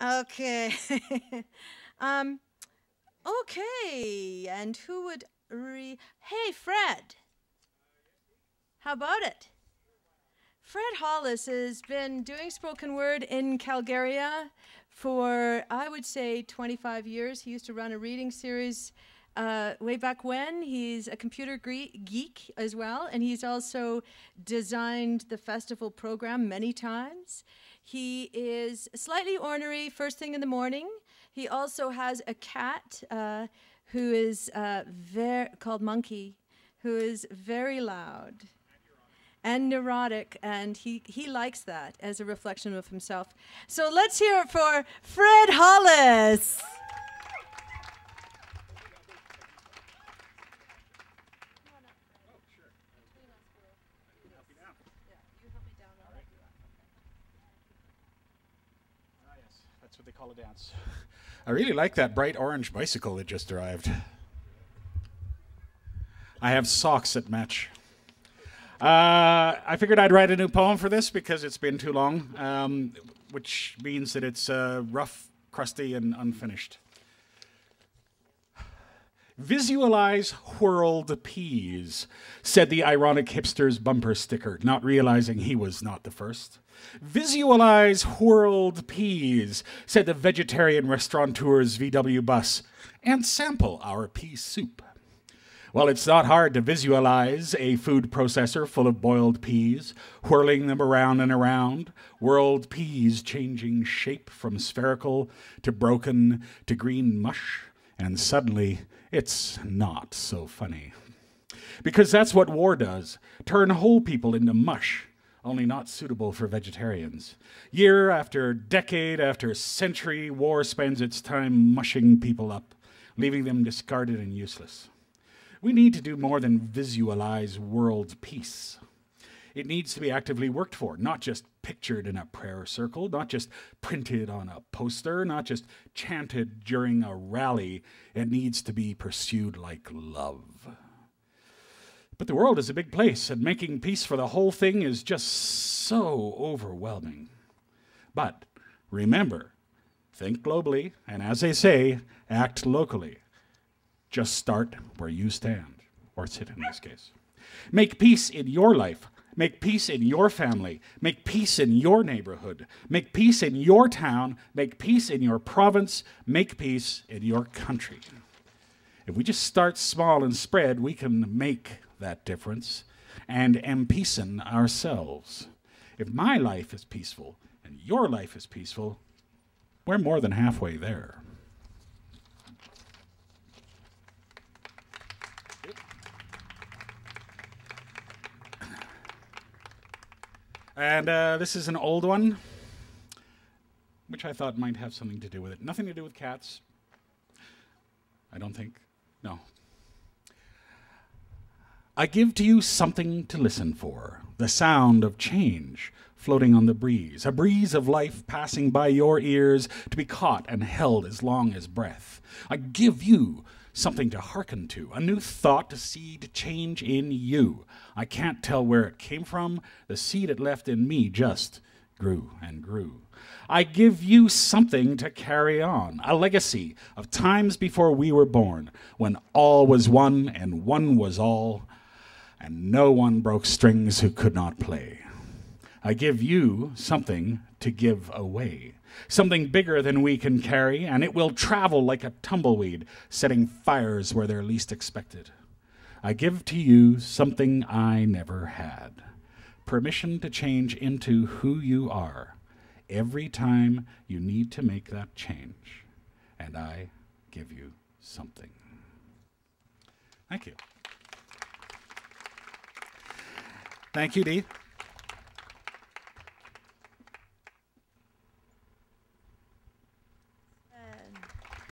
Okay. um, okay. And who would Hey, Fred. How about it? Fred Hollis has been doing spoken word in Calgary for, I would say, 25 years. He used to run a reading series way back when. He's a computer geek as well, and he's also designed the festival program many times. He is slightly ornery first thing in the morning. He also has a cat who is called Monkey, who is very loud and neurotic, and he likes that as a reflection of himself. So let's hear it for Fred Hollis. That's what they call a dance. I really like that bright orange bicycle that just arrived. I have socks that match. I figured I'd write a new poem for this because it's been too long, which means that it's rough, crusty, and unfinished. Visualize whirled peas, said the ironic hipster's bumper sticker, not realizing he was not the first. Visualize whirled peas, said the vegetarian restaurateur's VW bus, and sample our pea soup. Well, it's not hard to visualize a food processor full of boiled peas, whirling them around and around, whirled peas changing shape from spherical to broken to green mush, and suddenly it's not so funny. Because that's what war does, turn whole people into mush, only not suitable for vegetarians. Year after decade after century, war spends its time mushing people up, leaving them discarded and useless. We need to do more than visualize world peace. It needs to be actively worked for, not just pictured in a prayer circle, not just printed on a poster, not just chanted during a rally. It needs to be pursued like love. But the world is a big place, and making peace for the whole thing is just so overwhelming. But remember, think globally, and as they say, act locally. Just start where you stand, or sit in this case. Make peace in your life. Make peace in your family. Make peace in your neighborhood. Make peace in your town. Make peace in your province. Make peace in your country. If we just start small and spread, we can make that difference and empeacen ourselves. If my life is peaceful and your life is peaceful, we're more than halfway there. And this is an old one, which I thought might have something to do with it. Nothing to do with cats, I don't think. No. I give to you something to listen for, the sound of change floating on the breeze, a breeze of life passing by your ears to be caught and held as long as breath. I give you something to hearken to, a new thought to seed change in you. I can't tell where it came from. The seed it left in me just grew and grew. I give you something to carry on, a legacy of times before we were born, when all was one and one was all, and no one broke strings who could not play. I give you something to give away, something bigger than we can carry, and it will travel like a tumbleweed, setting fires where they're least expected. I give to you something I never had, permission to change into who you are every time you need to make that change. And I give you something. Thank you. Thank you, Dee.